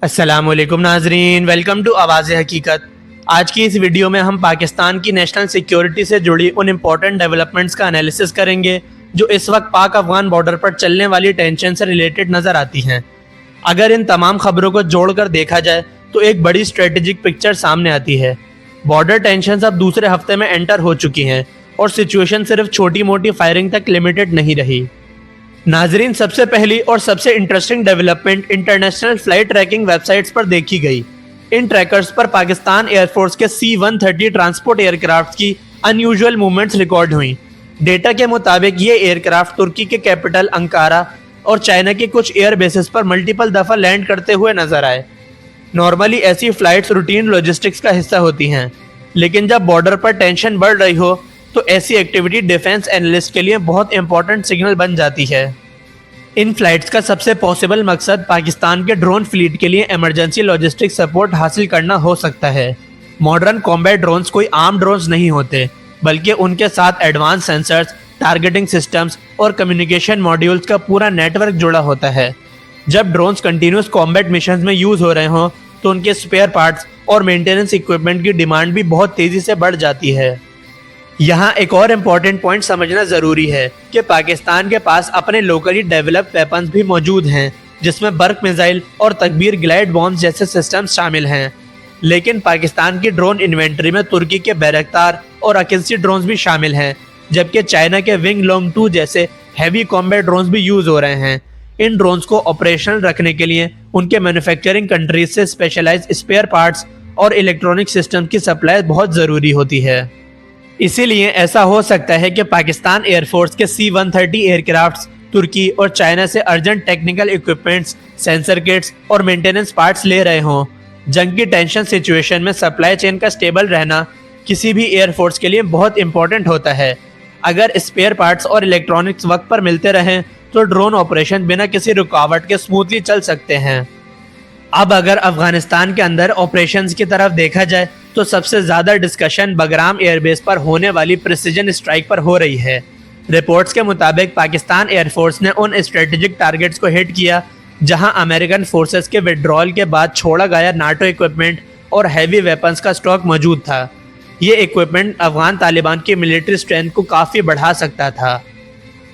अस्सलामुअलैकुम नाजरीन, welcome to आवाज़ हकीकत। आज की इस वीडियो में हम पाकिस्तान की नेशनल सिक्योरिटी से जुड़ी उन इम्पोर्टेंट डेवलपमेंट्स का एनालिसिस करेंगे जो इस वक्त पाक अफगान बॉर्डर पर चलने वाली टेंशन से रिलेटेड नज़र आती हैं। अगर इन तमाम खबरों को जोड़कर देखा जाए तो एक बड़ी स्ट्रेटेजिक पिक्चर सामने आती है। बॉर्डर टेंशन अब दूसरे हफ्ते में एंटर हो चुकी हैं और सिचुएशन सिर्फ छोटी मोटी फायरिंग तक लिमिटेड नहीं रही। नाजरीन, सबसे पहली और सबसे interesting development international flight tracking websites पर देखी गई। इन ट्रैकर्स पर पाकिस्तान एयरफोर्स के C-130 ट्रांसपोर्ट एयरक्राफ्ट की अनयूजुअल मूवमेंट्स रिकॉर्ड हुई। डेटा के मुताबिक ये एयरक्राफ्ट तुर्की के कैपिटल अंकारा और चाइना के कुछ एयर बेसिस पर मल्टीपल दफ़ा लैंड करते हुए नजर आए। नॉर्मली ऐसी फ्लाइट्स रूटीन लॉजिस्टिक्स का हिस्सा होती हैं, लेकिन जब बॉर्डर पर टेंशन बढ़ रही हो तो ऐसी एक्टिविटी डिफेंस एनालिस्ट के लिए बहुत इंपॉर्टेंट सिग्नल बन जाती है। इन फ्लाइट्स का सबसे पॉसिबल मकसद पाकिस्तान के ड्रोन फ्लीट के लिए इमरजेंसी लॉजिस्टिक सपोर्ट हासिल करना हो सकता है। मॉडर्न कॉम्बैट ड्रोन्स कोई आम ड्रोन्स नहीं होते, बल्कि उनके साथ एडवांस सेंसर्स, टारगेटिंग सिस्टम्स और कम्युनिकेशन मॉड्यूल्स का पूरा नेटवर्क जुड़ा होता है। जब ड्रोन्स कंटिन्यूस कॉम्बैट मिशंस में यूज़ हो रहे हों तो उनके स्पेयर पार्ट्स और मेंटेनेंस इक्विपमेंट की डिमांड भी बहुत तेज़ी से बढ़ जाती है। यहाँ एक और इम्पॉर्टेंट पॉइंट समझना ज़रूरी है कि पाकिस्तान के पास अपने लोकली डेवलप्ड वेपन्स भी मौजूद हैं, जिसमें बर्क मिसाइल और तकबीर ग्लाइड बॉम्ब्स जैसे सिस्टम्स शामिल हैं। लेकिन पाकिस्तान की ड्रोन इन्वेंट्री में तुर्की के बैरक्तार और अकिंसी ड्रोन्स भी शामिल हैं, जबकि चाइना के विंग लोंग 2 जैसे हैवी कॉम्बैट ड्रोन्स भी यूज़ हो रहे हैं। इन ड्रोन्स को ऑपरेशनल रखने के लिए उनके मैन्युफैक्चरिंग कंट्रीज से स्पेशलाइज्ड स्पेयर पार्ट्स और इलेक्ट्रॉनिक सिस्टम की सप्लाई बहुत ज़रूरी होती है। इसीलिए ऐसा हो सकता है कि पाकिस्तान एयरफोर्स के C-130 एयरक्राफ्ट्स तुर्की और चाइना से urgent technical equipments, sensor kits और मेंटेनेंस पार्ट्स ले रहे हों। जंग की टेंशन सिचुएशन में सप्लाई चेन का स्टेबल रहना किसी भी एयरफोर्स के लिए बहुत इंपॉर्टेंट होता है। अगर स्पेयर पार्ट्स और इलेक्ट्रॉनिक्स वक्त पर मिलते रहें तो ड्रोन ऑपरेशन बिना किसी रुकावट के स्मूथली चल सकते हैं। अब अगर अफगानिस्तान के अंदर ऑपरेशंस की तरफ देखा जाए तो सबसे ज़्यादा डिस्कशन बगराम एयरबेस पर होने वाली प्रिसीजन स्ट्राइक पर हो रही है। रिपोर्ट्स के मुताबिक पाकिस्तान एयरफोर्स ने उन स्ट्रेटेजिक टारगेट्स को हिट किया जहां अमेरिकन फोर्सेस के विड्रॉल के बाद छोड़ा गया नाटो इक्विपमेंट और हैवी वेपन्स का स्टॉक मौजूद था। ये इक्विपमेंट अफगान तालिबान की मिलिट्री स्ट्रेंथ को काफ़ी बढ़ा सकता था।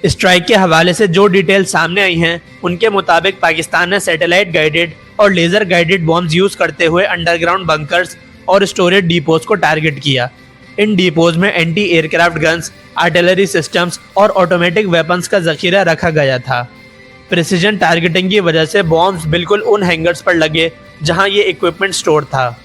स्ट्राइक के हवाले से जो डिटेल सामने आई हैं उनके मुताबिक पाकिस्तान ने सैटेलाइट गाइडेड और लेज़र गाइडेड बॉम्ब्स यूज़ करते हुए अंडरग्राउंड बंकर्स और स्टोरेज डिपोज को टारगेट किया। इन डिपोज में anti aircraft guns, artillery systems और ऑटोमेटिक वेपन्स का जखीरा रखा गया था। प्रिसीजन टारगेटिंग की वजह से बॉम्ब्स बिल्कुल उन हैंगर्स पर लगे जहां ये इक्विपमेंट स्टोर था।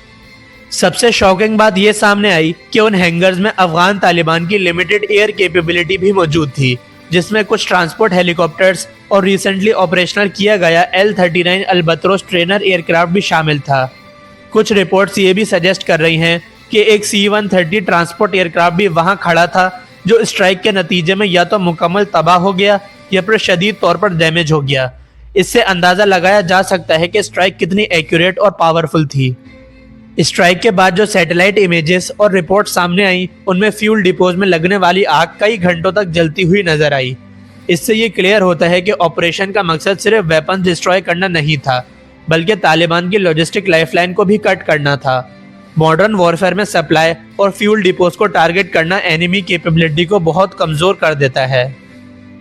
सबसे शॉकिंग बात यह सामने आई कि उन हैंगर्स में अफगान तालिबान की लिमिटेड एयर कैपेबिलिटी भी मौजूद थी, जिसमें कुछ ट्रांसपोर्ट हेलीकॉप्टर्स और रिसेंटली ऑपरेशनल किया गया L-39 अल्बत्रोस ट्रेनर एयरक्राफ्ट भी शामिल था। कुछ रिपोर्ट्स ये भी सजेस्ट कर रही हैं कि एक C-130 ट्रांसपोर्ट एयरक्राफ्ट भी वहां खड़ा था जो स्ट्राइक के नतीजे में या तो मुकम्मल तबाह हो गया या फिर शदीद तौर पर डैमेज हो गया। इससे अंदाज़ा लगाया जा सकता है कि स्ट्राइक कितनी एक्यूरेट और पावरफुल थी। स्ट्राइक के बाद जो सैटेलाइट इमेजेस और रिपोर्ट सामने आई उनमें फ्यूल डिपोज में लगने वाली आग कई घंटों तक जलती हुई नजर आई। इससे ये क्लियर होता है कि ऑपरेशन का मकसद सिर्फ वेपन डिस्ट्रॉय करना नहीं था, बल्कि तालिबान की लॉजिस्टिक लाइफलाइन को भी कट करना था। मॉडर्न वॉरफेयर में सप्लाई और फ्यूल डिपोज को टारगेट करना एनिमी कैपेबिलिटी को बहुत कमज़ोर कर देता है।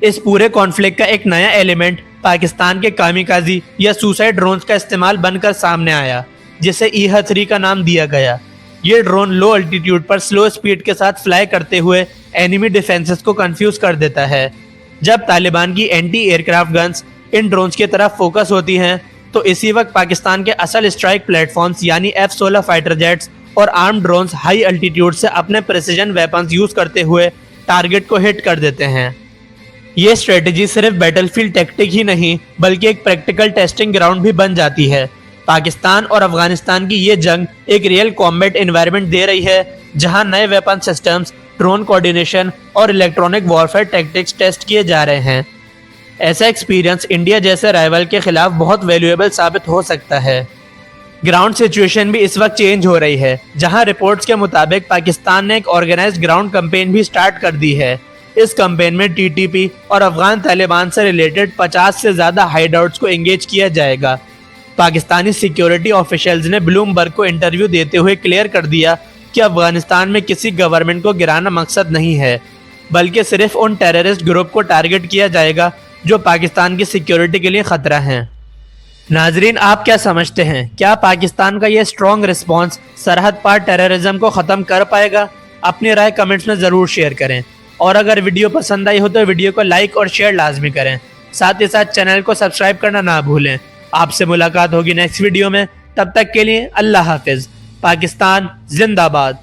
इस पूरे कॉन्फ्लिक्ट का एक नया एलिमेंट पाकिस्तान के कामिकाजी या सुसाइड ड्रोन्स का इस्तेमाल बनकर सामने आया, जिसे EHA-3 का नाम दिया गया। ये ड्रोन लो अल्टीट्यूड पर स्लो स्पीड के साथ फ्लाई करते हुए एनिमी डिफेंसेस को कंफ्यूज कर देता है। जब तालिबान की एंटी एयरक्राफ्ट गन्स इन ड्रोन्स की तरफ फोकस होती हैं तो इसी वक्त पाकिस्तान के असल स्ट्राइक प्लेटफॉर्म्स यानी F-16 फाइटर जेट्स और आर्म ड्रोन्स हाई अल्टीट्यूड से अपने प्रिसीजन वेपन्स यूज़ करते हुए टारगेट को हिट कर देते हैं। ये स्ट्रेटजी सिर्फ बैटलफील्ड टैक्टिक ही नहीं बल्कि एक प्रैक्टिकल टेस्टिंग ग्राउंड भी बन जाती है। पाकिस्तान और अफगानिस्तान की ये जंग एक रियल कॉम्बैट एनवायरनमेंट दे रही है जहां नए वेपन सिस्टम्स, ड्रोन कोऑर्डिनेशन और इलेक्ट्रॉनिक वॉरफेयर टैक्टिक्स टेस्ट किए जा रहे हैं। ऐसा एक्सपीरियंस इंडिया जैसे राइवल के खिलाफ बहुत वैल्यूएबल साबित हो सकता है। ग्राउंड सिचुएशन भी इस वक्त चेंज हो रही है, जहां रिपोर्ट्स के मुताबिक पाकिस्तान ने एक ऑर्गेनाइज्ड ग्राउंड कैंपेन भी स्टार्ट कर दी है। इस कैंपेन में TTP और अफगान तालिबान से रिलेटेड 50 से ज़्यादा हाइडआउट्स को एंगेज किया जाएगा। पाकिस्तानी सिक्योरिटी ऑफिशियल्स ने ब्लूमबर्ग को इंटरव्यू देते हुए क्लियर कर दिया कि अफगानिस्तान में किसी गवर्नमेंट को गिराना मकसद नहीं है, बल्कि सिर्फ उन टेररिस्ट ग्रुप को टारगेट किया जाएगा जो पाकिस्तान की सिक्योरिटी के लिए खतरा हैं। नाजरीन, आप क्या समझते हैं, क्या पाकिस्तान का ये स्ट्रॉन्ग रिस्पॉन्स सरहद पार टेररिज्म को ख़त्म कर पाएगा? अपनी राय कमेंट्स में ज़रूर शेयर करें और अगर वीडियो पसंद आई हो तो वीडियो को लाइक और शेयर लाजमी करें। साथ ही साथ चैनल को सब्सक्राइब करना ना भूलें। आपसे मुलाकात होगी नेक्स्ट वीडियो में, तब तक के लिए अल्लाह हाफिज़। पाकिस्तान जिंदाबाद।